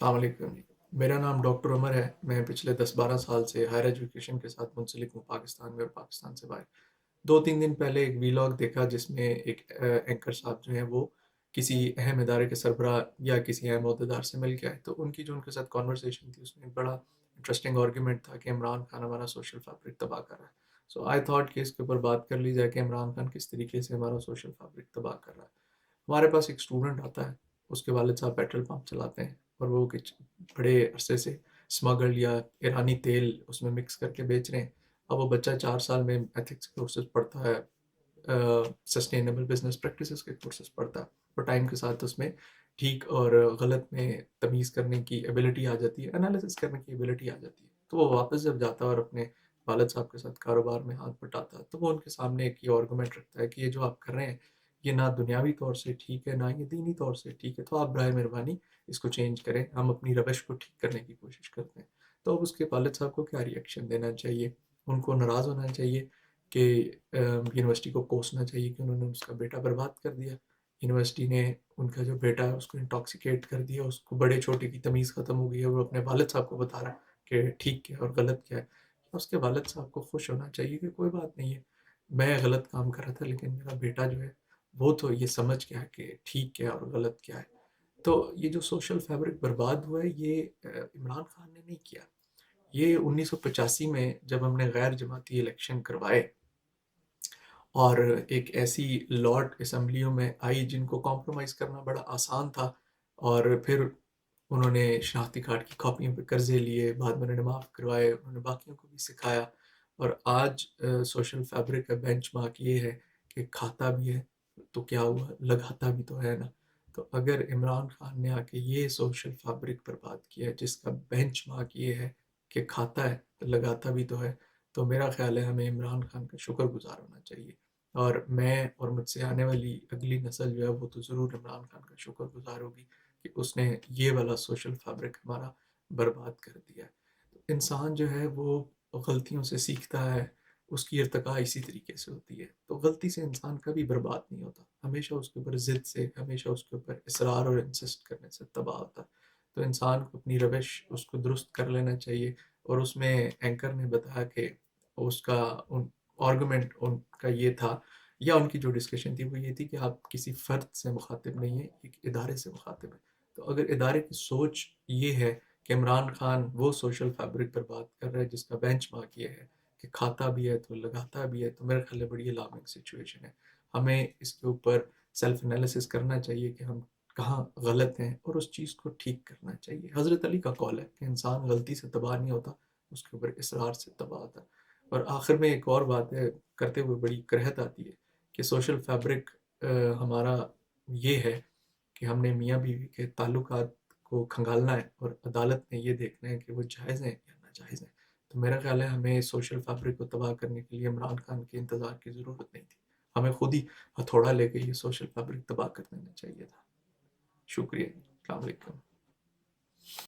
السلام علیکم جی۔ میرا نام ڈاکٹر عمر ہے۔ میں پچھلے 10-12 سال سے ہائر ایجوکیشن کے ساتھ منسلک ہوں پاکستان میں اور پاکستان سے باہر۔ 2-3 دن پہلے ایک ویلاگ دیکھا جس میں ایک اینکر صاحب جو ہیں وہ کسی اہم ادارے کے سربراہ یا کسی اہم عہدیدار سے مل کے آئے، تو ان کی جو ان کے ساتھ کانورسیشن تھی اس میں ایک بڑا انٹرسٹنگ آرگیومنٹ تھا کہ عمران خان ہمارا سوشل فیبرک تباہ کر رہا ہے۔ سو آئی تھاٹ کہ اس کے اوپر بات کر لی جائے کہ عمران خان کس طریقے سے ہمارا سوشل فیبرک تباہ کر رہا ہے۔ ہمارے پاس ایک اسٹوڈنٹ آتا ہے، اس کے والد صاحب پیٹرول پمپ چلاتے ہیں اور وہ کچھ بڑے عرصے سے اسمگل یا ایرانی تیل اس میں مکس کر کے بیچ رہے ہیں۔ اب وہ بچہ 4 سال میں ایتھکس کورسز پڑھتا ہے، سسٹینیبل بزنس پریکٹسز کے کورسز پڑھتا ہے، اور ٹائم کے ساتھ اس میں ٹھیک اور غلط میں تمیز کرنے کی ایبلٹی آ جاتی ہے، انالیسس کرنے کی ایبلٹی آ جاتی ہے۔ تو وہ واپس جب جاتا ہے اور اپنے والد صاحب کے ساتھ کاروبار میں ہاتھ بٹاتا ہے، تو وہ ان کے سامنے ایک یہ آرگومنٹ رکھتا ہے کہ یہ جو آپ کر رہے ہیں یہ نہ دنیاوی طور سے ٹھیک ہے نہ یہ دینی طور سے ٹھیک ہے، تو آپ برائے مہربانی اس کو چینج کریں، ہم اپنی روش کو ٹھیک کرنے کی کوشش کرتے ہیں۔ تو اب اس کے والد صاحب کو کیا ری ایکشن دینا چاہیے؟ ان کو ناراض ہونا چاہیے کہ یونیورسٹی کو کوسنا چاہیے کہ انہوں نے اس کا بیٹا برباد کر دیا، یونیورسٹی نے ان کا جو بیٹا ہے اس کو انٹاکسیکیٹ کر دیا، اس کو بڑے چھوٹے کی تمیز ختم ہو گئی ہے، وہ اپنے والد صاحب کو بتا رہا ہے کہ ٹھیک کیا اور غلط کیا ہے۔ اس کے والد صاحب کو خوش ہونا چاہیے کہ کوئی بات نہیں ہے، میں غلط کام کر رہا تھا لیکن میرا بیٹا جو ہے وہ تو یہ سمجھ گیا کہ ٹھیک کیا اور غلط کیا ہے۔ تو یہ جو سوشل فیبرک برباد ہوا ہے یہ عمران خان نے نہیں کیا۔ یہ 1985 میں جب ہم نے غیر جماعتی الیکشن کروائے اور ایک ایسی لاٹ اسمبلیوں میں آئی جن کو کمپرومائز کرنا بڑا آسان تھا، اور پھر انہوں نے شناختی کارڈ کی کاپیوں پہ قرضے لیے، بعد میں انہوں نے معاف کروائے، انہوں نے باقیوں کو بھی سکھایا، اور آج سوشل فیبرک کا بینچ مارک یہ ہے کہ کھاتا بھی ہے تو کیا ہوا، لگاتا بھی تو ہے نا۔ تو اگر عمران خان نے آ کے یہ سوشل فیبرک برباد کیا ہے جس کا بینچ مارک یہ ہے کہ کھاتا ہے تو لگاتا بھی تو ہے، تو میرا خیال ہے ہمیں عمران خان کا شکر گزار ہونا چاہیے، اور میں اور مجھ سے آنے والی اگلی نسل جو ہے وہ تو ضرور عمران خان کا شکر گزار ہوگی کہ اس نے یہ والا سوشل فیبرک ہمارا برباد کر دیا ہے۔ تو انسان جو ہے وہ غلطیوں سے سیکھتا ہے، اس کی ارتقاء اسی طریقے سے ہوتی ہے، تو غلطی سے انسان کبھی برباد نہیں ہوتا، ہمیشہ اس کے اوپر ضد سے، ہمیشہ اس کے اوپر اصرار اور انسسٹ کرنے سے تباہ ہوتا ہے۔ تو انسان کو اپنی روش اس کو درست کر لینا چاہیے، اور اس میں اینکر نے بتایا کہ اس کا آرگومنٹ ان کا یہ تھا، یا ان کی جو ڈسکشن تھی وہ یہ تھی کہ آپ کسی فرد سے مخاطب نہیں ہیں، ایک ادارے سے مخاطب ہیں۔ تو اگر ادارے کی سوچ یہ ہے کہ عمران خان وہ سوشل فیبرک پر بات کر رہا ہے جس کا بینچ مارک یہ ہے کہ کھاتا بھی ہے تو لگاتا بھی ہے، تو میرے خیال ہے بڑی الارمنگ سچویشن ہے۔ ہمیں اس کے اوپر سیلف انالیسس کرنا چاہیے کہ ہم کہاں غلط ہیں اور اس چیز کو ٹھیک کرنا چاہیے۔ حضرت علی کا قول ہے کہ انسان غلطی سے تباہ نہیں ہوتا، اس کے اوپر اصرار سے تباہ ہوتا ہے۔ اور آخر میں ایک اور بات ہے، کرتے ہوئے بڑی کرہت آتی ہے کہ سوشل فیبرک ہمارا یہ ہے کہ ہم نے میاں بیوی کے تعلقات کو کھنگالنا ہے اور عدالت نے یہ دیکھنا ہے کہ وہ جائز ہیں یا ناجائز ہیں۔ تو میرا خیال ہے ہمیں سوشل فیبرک کو تباہ کرنے کے لیے عمران خان کے انتظار کی ضرورت نہیں تھی، ہمیں خود ہی ہتھوڑا لے کے یہ سوشل فیبرک تباہ کر دینا چاہیے تھا۔ شکریہ، السلام علیکم۔